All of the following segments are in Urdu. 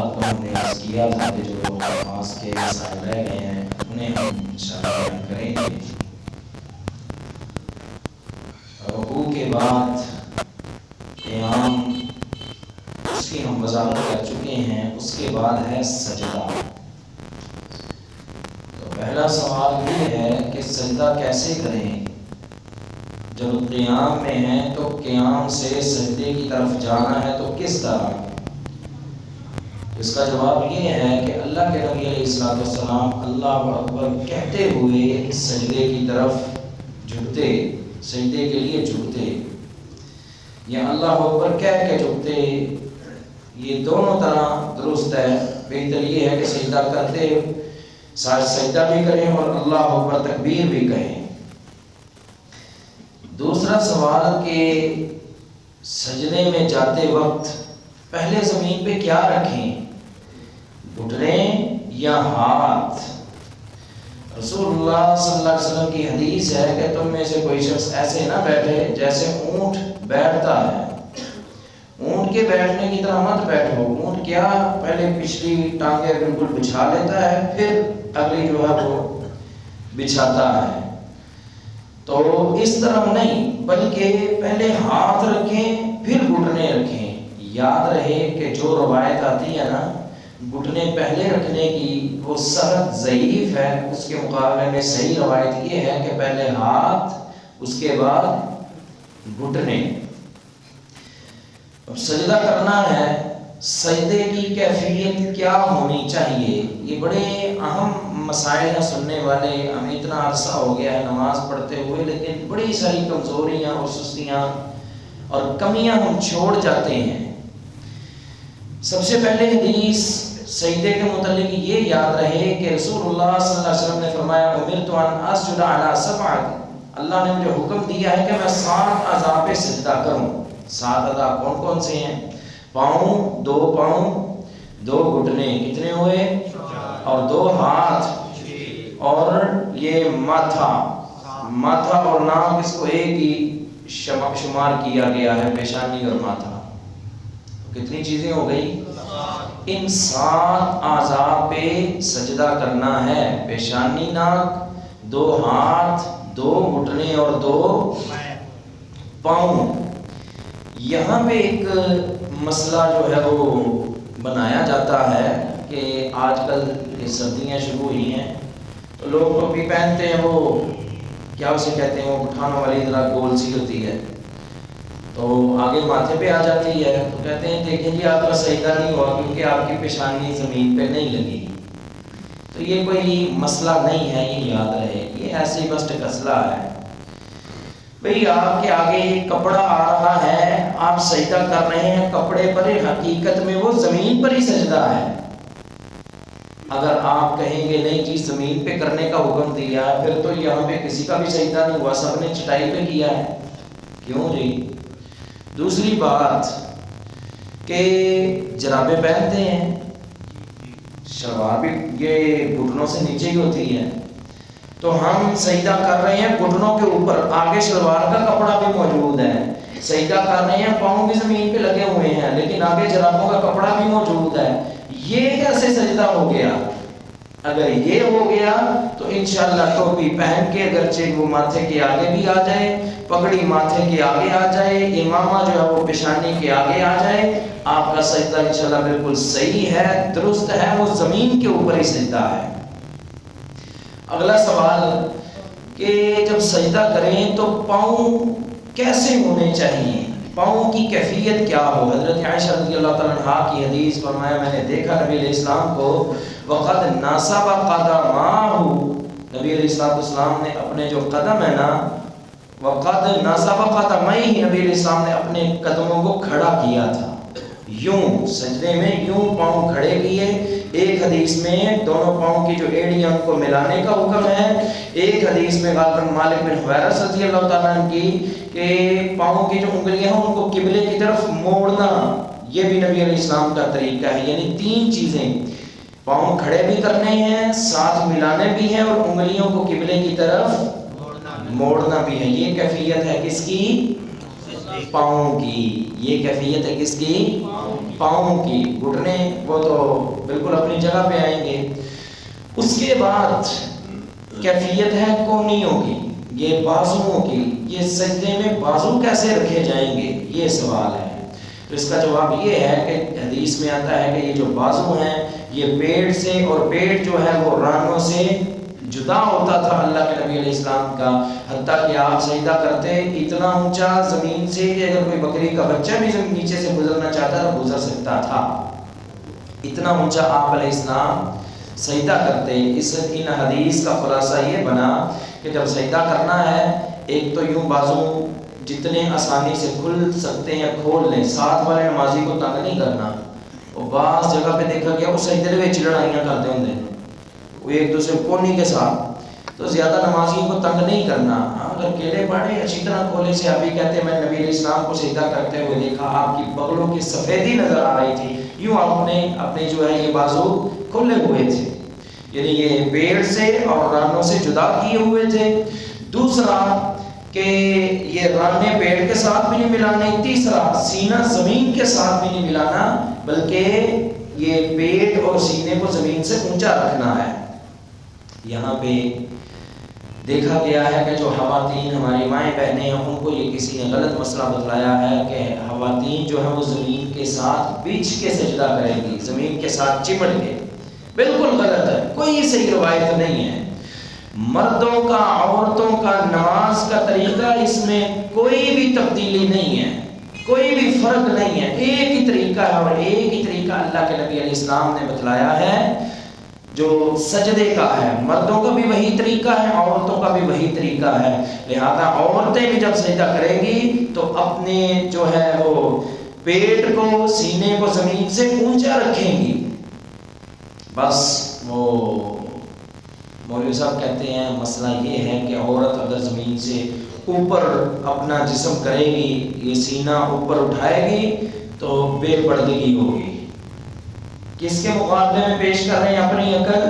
کو ہم نے عرض کیا تھا کہ جو نماز کے مسائل رہ گئے ہیں انہیں ہم انشاءاللہ بیان کریں گے۔ رکوع کے بعد قیام اس کی ہم وضاحت کر چکے ہیں، اس کے بعد ہے سجدہ۔ تو پہلا سوال یہ ہے کہ سجدہ کیسے کریں؟ جب قیام میں ہیں تو قیام سے سجدے کی طرف جانا ہے تو کس طرح؟ اس کا جواب یہ ہے کہ اللہ کے نبی علیہ السلام اللہ اکبر کہتے ہوئے سجدے کی طرف جھکتے، سجدے کے لیے جھکتے، یا اللہ اکبر کہہ کے جھکتے۔ یہ دونوں طرح درست ہے۔ بہتر یہ ہے کہ سجدہ کرتے سجدہ بھی کریں اور اللہ اکبر تکبیر بھی کہیں۔ دوسرا سوال کہ سجدے میں جاتے وقت پہلے زمین پہ کیا رکھیں، گھٹنے یا ہاتھ؟ رسول اللہ صلی اللہ علیہ وسلم کی حدیث ہے کہ تم میں سے کوئی شخص ایسے نہ بیٹھے جیسے اونٹ بیٹھتا ہے۔ اونٹ کے بیٹھنے کی طرح مت بیٹھو۔ اونٹ کیا پہلے پچھلی ٹانگیں بالکل بچھا لیتا ہے، پھر اگلی جو ہے وہ بچھاتا ہے۔ تو اس طرح نہیں، بلکہ پہلے ہاتھ رکھیں پھر گھٹنے رکھیں۔ یاد رہے کہ جو روایت آتی ہے نا گھٹنے پہلے رکھنے کی، وہ سخت ضعیف ہے۔ اس کے مقابلے میں صحیح روایت یہ ہے کہ پہلے ہاتھ اس کے بعد گھٹنے۔ اب سجدہ کرنا ہے، سجدے کی کیفیت کیا ہونی چاہیے؟ یہ بڑے اہم مسائل ہیں سننے والے۔ ہمیں اتنا عرصہ ہو گیا ہے نماز پڑھتے ہوئے، لیکن بڑی ساری کمزوریاں اور سستیاں اور کمیاں ہم چھوڑ جاتے ہیں۔ سب سے پہلے حدیث سجدے کے متعلق یہ یاد رہے کہ رسول اللہ صلی اللہ علیہ وسلم نے فرمایا امرت ان اسجد علی سبعۃ، اللہ نے مجھے حکم دیا ہے کہ میں 7 اعضاء پہ سجدہ کروں۔ 7 اعضاء کون کون سے ہیں؟ پاؤں، 2 پاؤں، 2 گھٹنے، کتنے ہوئے؟ اور 2 ہاتھ، اور یہ ماتھا اور ناک، اس کو ایک ہی شمار کیا گیا ہے، پیشانی اور ماتھا۔ کتنی چیزیں ہو گئی؟ ان 7 اعضاء پہ سجدہ کرنا ہے، پیشانی، ناک، 2 ہاتھ، 2 گھٹنے اور 2 پاؤں۔ یہاں پہ ایک مسئلہ جو ہے وہ بنایا جاتا ہے کہ آج کل یہ سردیاں شروع ہوئی ہیں تو لوگ ٹوپی پہنتے ہیں، وہ کیا اسے کہتے ہیں، وہ پٹھانوں والی طرح گول سی ہوتی ہے، تو آگے ماتھے پہ آ جاتی ہے، تو کہتے ہیں دیکھیں جی آپ کا سجدہ نہیں ہوا کیونکہ آپ کی پیشانی زمین پہ نہیں لگی۔ تو یہ کوئی مسئلہ نہیں ہے، یہ یاد رہے، یہ ایسے ہی بس ٹکسلا ہے۔ بھئی آپ کے آگے ایک کپڑا آ رہا ہے، آپ سجدہ کر رہے ہیں کپڑے پر، حقیقت میں وہ زمین پر ہی سجدہ ہے۔ اگر آپ کہیں گے نہیں جی زمین پہ کرنے کا حکم دیا ہے، پھر تو یہاں پہ کسی کا بھی سجدہ نہیں ہوا، سب نے چٹائی پہ کیا ہے۔ کیوں جی؟ دوسری بات کہ جرابیں پہنتے ہیں، شلوار بھی یہ گھٹنوں سے نیچے ہی ہوتی ہے، تو ہم سجدہ کر رہے ہیں گھٹنوں کے اوپر، آگے شلوار کا کپڑا بھی موجود ہے، سجدہ کر رہے ہیں پاؤں بھی زمین پہ لگے ہوئے ہیں، لیکن آگے جرابوں کا کپڑا بھی موجود ہے۔ یہ کیسے سجدہ ہو گیا؟ اگر یہ ہو گیا تو انشاءاللہ ٹوپی پہن کے اگرچہ وہ ماتھے کے آگے بھی آ جائے، پگڑی ماتھے کے آگے آ جائے، امامہ جو ہے وہ پیشانی کے آگے آ جائے، آپ کا سجدہ انشاءاللہ بالکل صحیح ہے، درست ہے، وہ زمین کے اوپر ہی سجدہ ہے۔ اگلا سوال کہ جب سجدہ کریں تو پاؤں کیسے ہونے چاہیے، پاؤں کی کیفیت کیا ہو؟ حضرت عائشہ رضی اللہ تعالیٰ عنہا کی حدیث، فرمایا میں نے دیکھا نبی علیہ السلام کو وقد نصب قدماہ، نبی علیہ السلام نے اپنے جو قدم ہے نا، وقد نصب قدمیہ، نبی علیہ السلام نے اپنے قدموں کو کھڑا کیا تھا، یوں سجدے میں یوں پاؤں کھڑے کیے۔ ایک حدیث میں دونوں پاؤں کی جو ایڑیاں ان کو ملانے کا حکم ہے، ایک حدیث میں غالباً مالک بن حویرث رضی اللہ تعالیٰ عنہ کی کہ پاؤں کی جو انگلیاں ہیں ان کو قبلے کی طرف موڑنا، یہ بھی نبی علیہ السلام کا طریقہ ہے۔ یعنی 3 چیزیں، پاؤں کھڑے بھی کرنے ہیں، ساتھ ملانے بھی ہیں، اور انگلیوں کو قبلے کی طرف موڑنا بھی ہے۔ یہ کیفیت ہے کس کی؟ پاؤں کی. یہ کیفیت ہے کس کی؟ پاؤں کی. گھٹنے وہ تو بالکل اپنی جگہ پہ آئیں گے. اس کے بعد کیفیت ہے کونیوں کی، یہ بازوؤں کی. یہ سجدے میں بازو کیسے رکھے جائیں گے، یہ سوال ہے. تو اس کا جواب یہ ہے کہ حدیث میں آتا ہے کہ یہ جو بازو ہیں یہ پیٹ سے، اور پیٹ جو ہے وہ رانوں سے جدا ہوتا تھا اللہ کے نبی علیہ السلام کا. حتیٰ کہ آپ سجدہ کرتے اتنا اونچا زمین سے کہ اگر کوئی بکری کا بچہ بھی نیچے سے گزرنا چاہتا تو گزر سکتا تھا. اتنا اونچا آپ علیہ السلام سجدہ کرتے. ان حدیث کا خلاصہ یہ بنا کہ جب سجدہ کرنا ہے ایک تو یوں بازو جتنے آسانی سے کھل سکتے ہیں کھول لیں. ساتھ والے نمازی کو تنگ نہیں کرنا. اور بعض جگہ پہ دیکھا گیا وہ سجدے میں لڑائیاں کرتے ہوں گے وہ ایک دوسرے کونی کے ساتھ. تو زیادہ نمازیوں کو تنگ نہیں کرنا. اگر کیلے پڑے اچھی طرح کھولے سے. ابھی کہتے ہیں میں نبی علیہ السلام کو سجدہ کرتے ہوئے دیکھا آپ کی بغلوں کی سفیدی نظر آ رہی تھی. یوں آپ نے اپنے جو ہے یہ بازو کھلے ہوئے تھے، یعنی یہ پیڑ سے اور رانوں سے جدا کیے ہوئے تھے. دوسرا کہ یہ رانے پیڑ کے ساتھ بھی نہیں ملانے. تیسرا سینہ زمین کے ساتھ بھی نہیں ملانا، بلکہ یہ پیٹ اور سینے کو زمین سے اونچا رکھنا ہے. یہاں پہ دیکھا گیا ہے کہ جو خواتین ہماری مائیں بہنیں ہیں ان کو یہ کسی نے غلط مسئلہ بتلایا ہے کہ خواتین جو ہے وہ زمین کے ساتھ بچھ کے سجدہ کریں گی، زمین کے ساتھ چمٹ کے. بالکل غلط ہے، کوئی صحیح روایت نہیں ہے. مردوں کا عورتوں کا نماز کا طریقہ اس میں کوئی بھی تبدیلی نہیں ہے، کوئی بھی فرق نہیں ہے. ایک ہی طریقہ ہے اور ایک ہی طریقہ اللہ کے نبی علیہ السلام نے بتلایا ہے جو سجدے کا ہے. مردوں کا بھی وہی طریقہ ہے، عورتوں کا بھی وہی طریقہ ہے. لہذا عورتیں بھی جب سجدہ کریں گی تو اپنے جو ہے وہ پیٹ کو سینے کو زمین سے اونچا رکھیں گی. بس وہ مولوی صاحب کہتے ہیں مسئلہ یہ ہے کہ عورت اگر زمین سے اوپر اپنا جسم کرے گی، یہ سینہ اوپر اٹھائے گی تو بے پردگی ہوگی. کس کے مقابلے میں پیش کر رہے ہیں اپنی عقل؟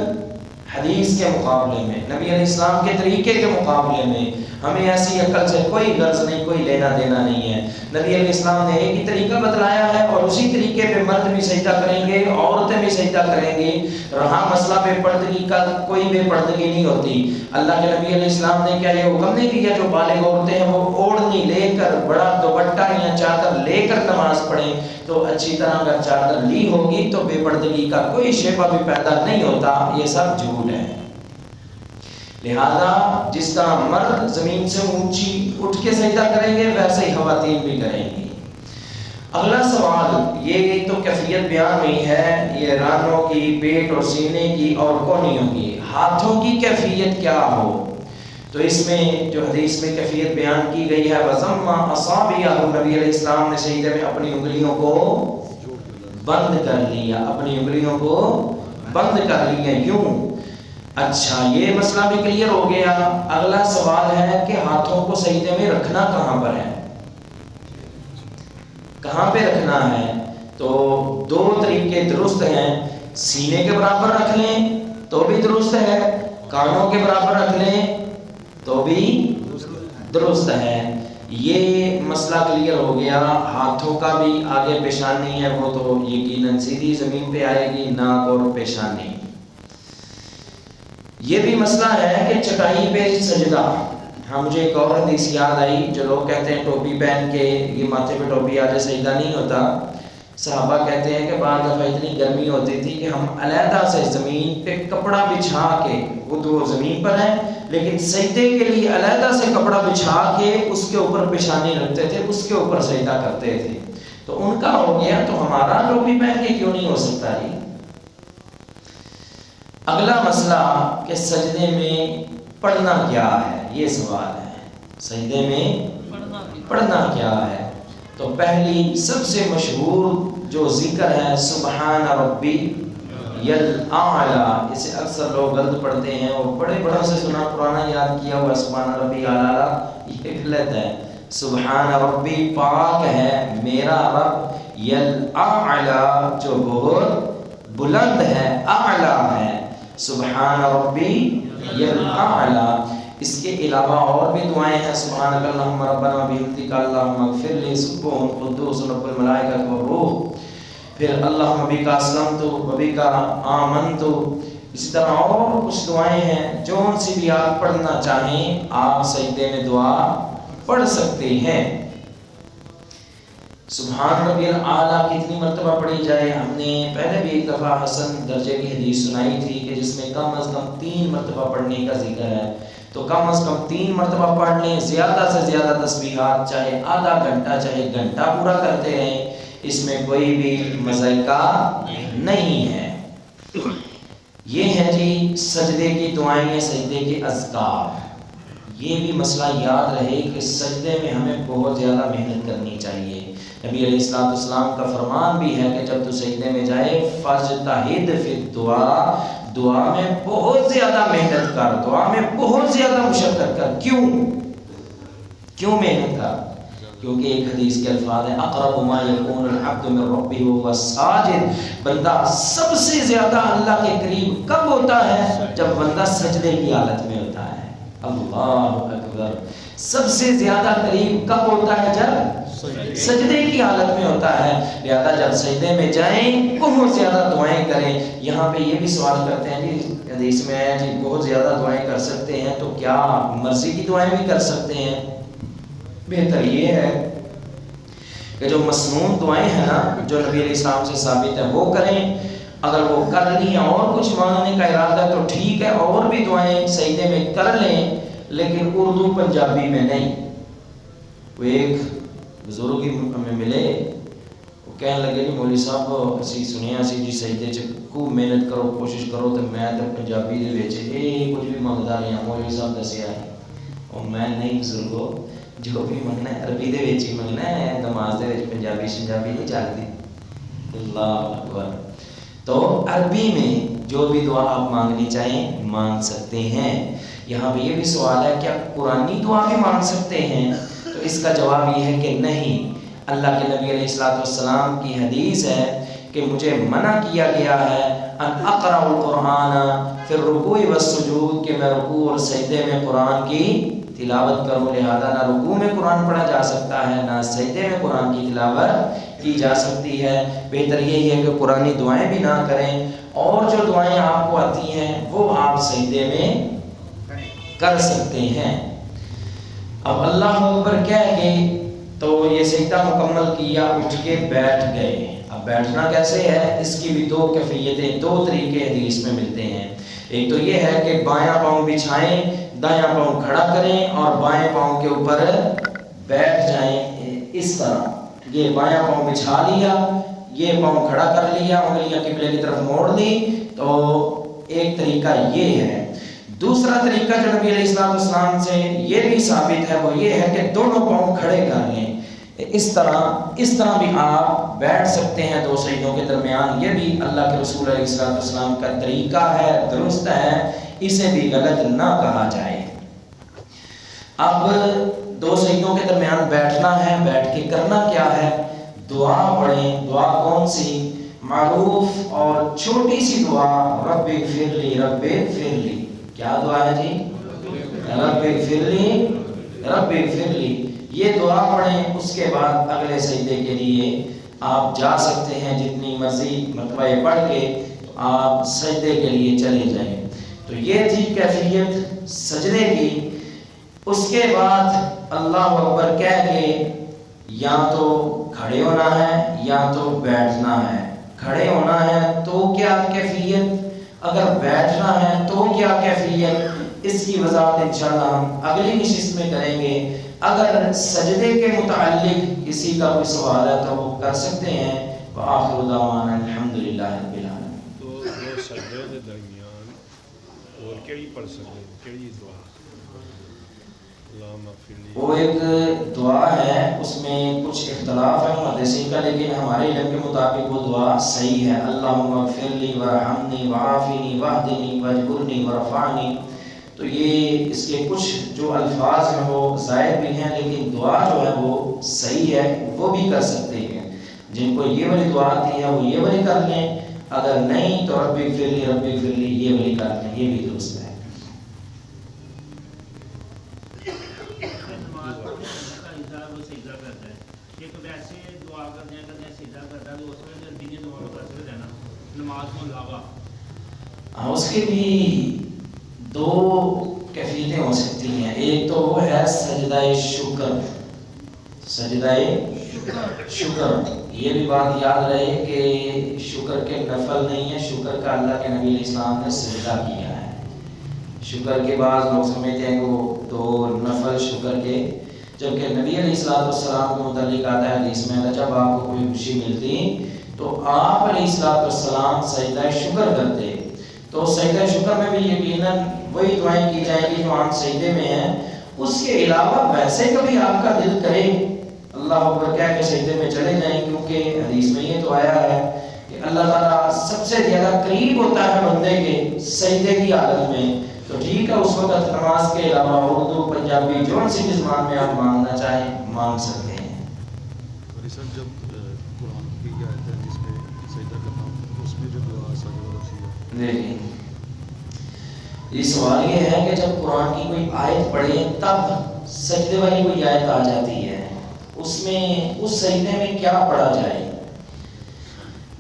حدیث کے مقابلے میں، نبی علیہ السلام کے طریقے کے مقابلے میں. ہمیں ایسی عقل سے کوئی غرض نہیں، کوئی لینا دینا نہیں ہے. نبی علیہ السلام نے ایک ہی طریقہ بتلایا ہے اور اسی طریقے پہ مرد بھی سجدہ کریں گے، عورتیں بھی سجدہ کریں گی. رہا مسئلہ بے پردگی کا، کوئی بے پردگی نہیں ہوتی. اللہ کے نبی علیہ السلام نے کیا یہ حکم نہیں دیا جو بالغ عورتیں ہیں وہ اوڑھنی لے کر، بڑا دوپٹہ یا چادر لے کر نماز پڑھیں؟ تو اچھی طرح اگر چادر لی ہوگی تو بے پردگی کا کوئی شیبہ بھی پیدا نہیں ہوتا. یہ سب جھوٹ ہے. لہذا جس طرح مرد زمین سے اونچی اٹھ کے سجدہ کریں گے ویسے ہی خواتین بھی کریں گی. اگلا سوال، یہ تو کیفیت بیان ہوئی ہے یہ رانوں کی، پیٹ اور سینے کی اور کونیوں کی. ہاتھوں کی کیفیت کیا ہو؟ تو اس میں جو حدیث میں کیفیت بیان کی گئی ہے وَضَمَّ أَصَابِعَهُ، نبی علیہ السلام نے سجدے میں اپنی انگلیوں کو بند کر لیا، اپنی انگلیوں کو بند کر لیا یوں. اچھا یہ مسئلہ بھی کلیئر ہو گیا. اگلا سوال ہے کہ ہاتھوں کو سجدے میں رکھنا کہاں پر ہے، کہاں پہ رکھنا ہے؟ تو دو طریقے درست ہیں. سینے کے برابر رکھ لیں تو بھی درست ہے، کانوں کے برابر رکھ لیں تو بھی درست ہے. یہ مسئلہ کلیئر ہو گیا. ہاتھوں کا بھی آگے پیشانی ہے وہ تو یقیناً سیدھی زمین پہ آئے گی، ناک اور پیشانی. یہ بھی مسئلہ ہے کہ چٹائی پہ سجدہ. ہاں مجھے ایک اور حدیث یاد آئی، جو لوگ کہتے ہیں ٹوپی پہن کے یہ ماتھے پہ ٹوپی آجے سجدہ نہیں ہوتا. صحابہ کہتے ہیں کہ بعض دفعہ اتنی گرمی ہوتی تھی کہ ہم علیحدہ سے زمین پہ کپڑا بچھا کے، وہ تو زمین پر ہے لیکن سجدے کے لیے علیحدہ سے کپڑا بچھا کے اس کے اوپر پیشانی رکھتے تھے، اس کے اوپر سجدہ کرتے تھے. تو ان کا ہو گیا تو ہمارا ٹوپی پہن کے کیوں نہیں ہو سکتا؟ اگلا مسئلہ کہ سجدے میں پڑھنا کیا ہے، یہ سوال ہے. سجدے میں پڑھنا کیا ہے؟ تو پہلی سب سے مشہور جو ذکر ہے سبحان ربی الاعلی، اسے اکثر لوگ غلط پڑھتے ہیں اور بڑے بڑوں سے سنا پرانا یاد کیا ہوا سبحان ربی الاعلی، یہ غلط ہے. سبحان ربی پاک ہے میرا رب، الاعلی جو بہت بلند ہے، اعلی ہے. سبحان ربی الاعلی. اس کے علاوہ اور بھی دعائیں ہیں، سبحانک اللہم ربنا بحمدک اللہم اغفر لی سبحان قدوس رب الملائکۃ والروح، پھر اللہم بک اسلمت و بک آمنت. اسی طرح اور کچھ دعائیں ہیں، جو ان سے بھی آپ پڑھنا چاہیں آپ سجدے میں دعا پڑھ سکتے ہیں. سبحان ربی الاعلیٰ کتنی مرتبہ پڑھی جائے؟ ہم نے پہلے بھی ایک دفعہ حسن درجے کی حدیث سنائی تھی کہ جس میں کم از کم 3 مرتبہ پڑھنے کا ذکر ہے، تو کم از کم 3 مرتبہ پڑھ لیں. زیادہ سے زیادہ تسبیحات، چاہے آدھا گھنٹہ چاہے گھنٹہ پورا کرتے رہیں، اس میں کوئی بھی مذائقہ نہیں ہے. یہ ہے جی سجدے کی دعائیں، سجدے کے اذکار. یہ بھی مسئلہ یاد رہے کہ سجدے میں ہمیں بہت زیادہ محنت کرنی چاہیے. نبی علیہ السلام کا فرمان بھی ہے کہ جب تو سجدے میں جائے فاجتہد فی الدعاء، دعا میں بہت زیادہ محنت کر، دعا میں بہت زیادہ مشقت کر. کیوں محنت کر؟ کیونکہ ایک حدیث کے الفاظ ہیں اقرب ما یکون العبد من ربہ وهو ساجد، بندہ سب سے زیادہ اللہ کے قریب کب ہوتا ہے؟ جب بندہ سجدے کی حالت میں ہوتا ہے. اللہ اکبر. سب سے زیادہ قریب کب ہوتا ہے؟ جب سجدے کی حالت میں ہوتا ہے. لہذا جب سجدے میں جائیں بہت زیادہ دعائیں کریں. یہاں پہ یہ بھی سوال کرتے ہیں جی حدیث میں ہے جی بہت زیادہ دعائیں کر سکتے ہیں، تو کیا مرضی کی دعائیں بھی کر سکتے ہیں؟ بہتر یہ ہے کہ جو مسنون دعائیں ہیں نا، جو نبی علیہ السلام سے ثابت ہے وہ کریں. اگر وہ کر لی ہیں اور کچھ مانگنے کا ارادہ ہے تو ٹھیک ہے، اور بھی دعائیں سجدے میں کر لیں، لیکن اردو پنجابی میں نہیں. وہ ایک بزرگ ہمیں ملے، وہ کہنے لگے جی مولوی صاحب اسی سنیا اسی جی سجدے چ خوب محنت کرو، کوشش کرو، تو میں تو پنجابی دے وچ کچھ بھی منگدا نہیں ہاں. مولوی صاحب دسیا ہے اور میں نہیں، بزرگو جو بھی منگنا ہے عربی دے وچ ہی منگنا ہے، نماز دے وچ پنجابی شنجابی نہیں چلتی. اللہ اکبر. تو عربی میں جو بھی دعا آپ مانگنی چاہیں مانگ سکتے ہیں. یہاں پہ یہ بھی سوال ہے کیا قرآنی دعا بھی مانگ سکتے ہیں؟ تو اس کا جواب یہ ہے کہ نہیں. اللہ کے نبی علیہ السلام کی حدیث ہے کہ مجھے منع کیا گیا ہے ان اقرأ القرآن فی الرکوع والسجود، کہ میں رکوع اور سجدے میں قرآن کی تلاوت کروں. لہذا نہ رکوع میں قرآن پڑھا جا سکتا ہے، نہ سجدے میں قرآن کی تلاوت کی جا سکتی ہے. بہتر یہی ہے کہ قرآنی دعائیں بھی نہ کریں، اور جو دعائیں آپ کو آتی ہیں وہ آپ سجدے میں کر سکتے ہیں. اب اللہ اکبر کہہ کے تو یہ سجدہ مکمل کیا، اٹھ کے بیٹھ گئے. اب بیٹھنا کیسے ہے؟ اس کی بھی 2 کیفیتیں، 2 طریقے حدیث میں ملتے ہیں. ایک تو یہ ہے کہ بایاں پاؤں بچھائیں، دایاں پاؤں کھڑا کریں اور بائیں پاؤں کے اوپر بیٹھ جائیں. اس طرح یہ بایاں پاؤں بچھا لیا، یہ پاؤں کھڑا کر لیا، انگلیاں قبلے کی طرف موڑ لی. تو ایک طریقہ یہ ہے. دوسرا طریقہ جو نبی علیہ السلام سے یہ بھی ثابت ہے وہ یہ ہے کہ دونوں پاؤں کھڑے کر لیں. اس طرح بھی آپ بیٹھ سکتے ہیں 2 سجدوں کے درمیان. یہ بھی اللہ کے رسول علیہ السلام کا طریقہ ہے، درست ہے، اسے بھی غلط نہ کہا جائے. اب 2 سجدوں کے درمیان بیٹھنا ہے، بیٹھ کے کرنا کیا ہے؟ دعا پڑھیں. دعا کون سی؟ معروف اور چھوٹی سی دعا رب اغفر لی رب اغفر لی. کیا دعا ہے جی؟ رب اغفر لی رب اغفر لی. یہ دعا پڑھیں. اس کے بعد اگلے سجدے کے لیے آپ جا سکتے ہیں، جتنی مرضی مرتبہ پڑھ کے آپ سجدے کے لیے چلے جائیں. تو یہ تھی کیفیت سجدے کی. اس کے بعد اللہ اکبر کہہ کے یا تو کھڑے ہونا ہے یا تو بیٹھنا ہے. کھڑے ہونا ہے تو کیا کیفیت، اگر بیٹھنا ہے تو کیا کیفیت، اس کی وضاحت انشاءاللہ ہم اگلی نشست میں کریں گے. اگر سجدے کے متعلق کسی کا کوئی سوال ہے تو وہ کر سکتے ہیں. وآخر دعوانا الحمدللہ رب العالمین. دو سجدوں کے درمیان اور کیڑی پڑھ سکتے ہیں، کیڑی دعا؟ وہ ایک دعا ہے، اس میں کچھ اختلاف ہے محدثین کا، لیکن ہمارے علم کے مطابق وہ دعا صحیح ہے. اللہم اغفر لی ورحمنی وعافنی واہدنی واجبرنی ورفعنی. تو یہ اس کے کچھ جو الفاظ ہیں وہ زائد بھی ہیں، لیکن دعا جو ہے وہ صحیح ہے، وہ بھی کر سکتے ہیں. جن کو یہ والی دعا آتی ہے وہ یہ والی کر لیں، اگر نہیں تو رب اغفر لی یہ والی کر لیں. یہ بھی درست ہے. ویسے دعا کردیا سیدھا کرتا تو اس میں جلدی نہیں دعا کر سکتے نا نماز کو علاوہ اس کی بھی دو کیفیتیں ہو سکتی ہیں. ایک تو وہ ہے سجدہ شکر. سجدہ شکر یہ بھی بات یاد رہے کہ شکر کے نفل نہیں ہے. شکر کا اللہ کے نبی علیہ السلام نے سجدہ کیا ہے. شکر کے بعد لوگ سمجھتے ہیں کہ وہ دو نفل شکر کے، جبکہ نبی علیہ السلام کے متعلق آتا ہے حدیث میں جب آپ کو کوئی خوشی ملتی تو آپ علیہ السلام سجدہ شکر کرتے. تو سجدہ شکر میں بھی یقیناً وہی دعائیں کی جائیں گی جو عام سجدے میں ہیں. اس کے علاوہ ویسے کبھی آپ کا دل کرے اللہ اکبر کہہ کے سجدے میں چلے جائیں، کیونکہ حدیث میں یہ تو آیا ہے کہ اللہ تعالیٰ سب سے زیادہ قریب ہوتا ہے بندے کے سجدے کی حالت میں. تو ٹھیک ہے، اس وقت نماز کے علاوہ اردو پنجابی جو سی بھی زبان میں آپ مانگنا چاہیں مانگ سکتے ہیں. جب قرآن کی آیت ہے جس میں سجدہ کرنا اس میں جو دعا سجدہ رسی ہے، دیکھیں یہ سوال یہ ہے کہ جب قرآن کی کوئی آیت پڑھے تب سجدے والی کوئی آیت آ جاتی ہے، اس میں اس سجدے میں کیا پڑھا جائے.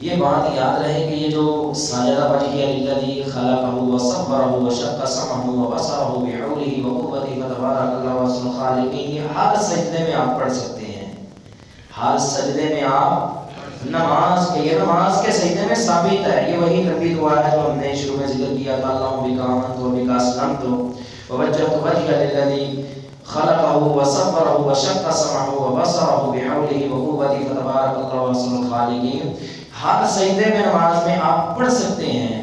یہ بات یاد رہے کہ یہ جو ساجدہ وجہ الذی خلقہ وصبرہ وشق سمعہ وبصرہ بعولہ وقوتہ فتبارک اللہ احسن الخالقین، یہ ہر سجدے میں آپ پڑھ سکتے ہیں. ہر سجدے میں آپ یہ نماز کے سجدے میں ثابت ہے. یہ وہی لمبی دعا ہے جو ہم نے شروع میں ذکر کیا تھا، اللہم بک آمنت وبک اسلمت ووجہت وجہی للذی خلقہ وصبرہ وشق سمعہ وبصرہ بعولہ وقوتہ فتبارک اللہ احسن الخالقین. ہر سجدے میں نماز میں آپ پڑھ سکتے ہیں.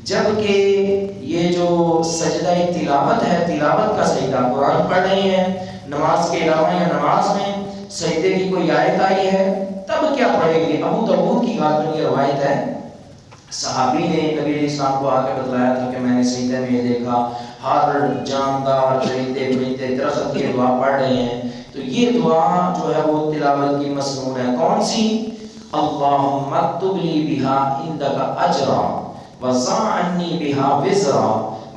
جبکہ یہ جو سجدہ تلاوت ہے، تلاوت کا سجدہ قرآن پڑھ رہے ہیں نماز کے علاوہ یا نماز میں سجدے کی کوئی آیت آئی ہے تب کیا پڑھیں گے. ابو داؤد کی یہ روایت ہے، صحابی نے نبی علیہ السلام کو آ کے بتلایا تھا کہ میں نے سجدے میں یہ دیکھا ہر جاندار چرندے پرندے درخت کی دعا پڑھ رہے ہیں. تو یہ دعا جو ہے وہ تلاوت کی مسنون ہے. کون سی؟ اللہم اکتب لی بہا عندک اجرا وضع عنی بہا وزرا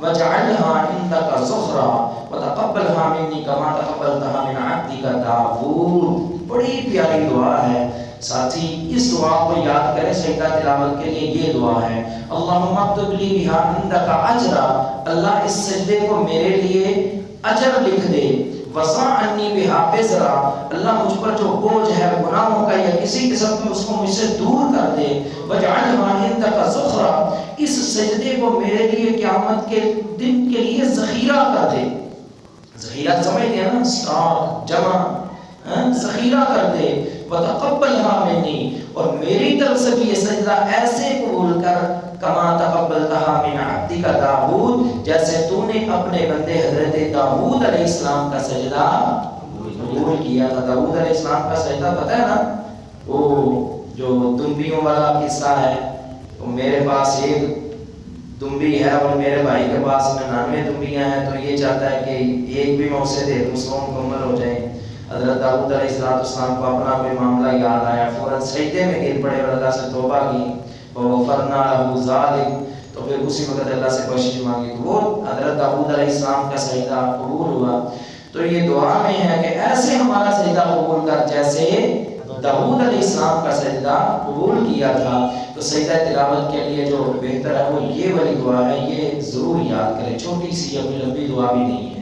وجعلها عندك زخرا وتقبلها منی کما تقبلتها من عبدک داود. بڑی پیاری دعا ہے. ساتھی اس دعا کو یاد کریں سجدہ تلاوت کے لیے. یہ دعا ہے اللہم اکتب لی بہا عندک اجرا، اللہ اس سجدے کو میرے لیے اجر لکھ دے. وضع عنی بہا وزرا، اللہ مجھ پر جو بوجھ ہے گناہوں کا یا کسی قسم کا اس کو مجھ سے دور کر دے. وجعلها عندک زخرا، اس سجدے کو میرے لیے قیامت کے دن کے لیے ذخیرہ کر دے. ذخیرہ سمجھتے ہیں نا، اسٹاک جمع، ذخیرہ کر دے. وتقبلها منی، اور میری طرف سے بھی یہ سجدہ ایسے قبول کر کما تقبلتها من عبدک داود، جیسے تو نے اپنے بندے حضرت داود علیہ السلام کا سجدہ قبول کیا تھا. داود علیہ السلام کا سجدہ پتہ ہے نا، وہ جو دمبیوں والا قصہ ہے. تو میرے پاس ایک دمبی ہے اور میرے بھائی کے پاس 99 دمبیاں ہیں، تو یہ چاہتا ہے کہ ایک بھی میں اسے دے دوں 100 مکمل ہو جائیں. حضرت داؤد علیہ السلام کو اپنا کوئی معاملہ یاد آیا، فوراً سجدے میں گر پڑے اور اللہ سے توبہ کی. وغفرنا له ذلك، تو پھر اسی وقت اللہ سے بخشش مانگی. تو وہ حضرت داؤد علیہ السلام کا سجدہ قبول ہوا. تو یہ دعا میں ہے کہ ایسے ہمارا سجدہ قبول کر جیسے داؤد علیہ السلام کا سجدہ قبول کیا تھا. تو سجدہ تلاوت کے لیے جو بہتر ہے وہ یہ والی دعا ہے، یہ ضرور یاد کریں. چھوٹی سی اپنی لمبی دعا بھی نہیں ہے.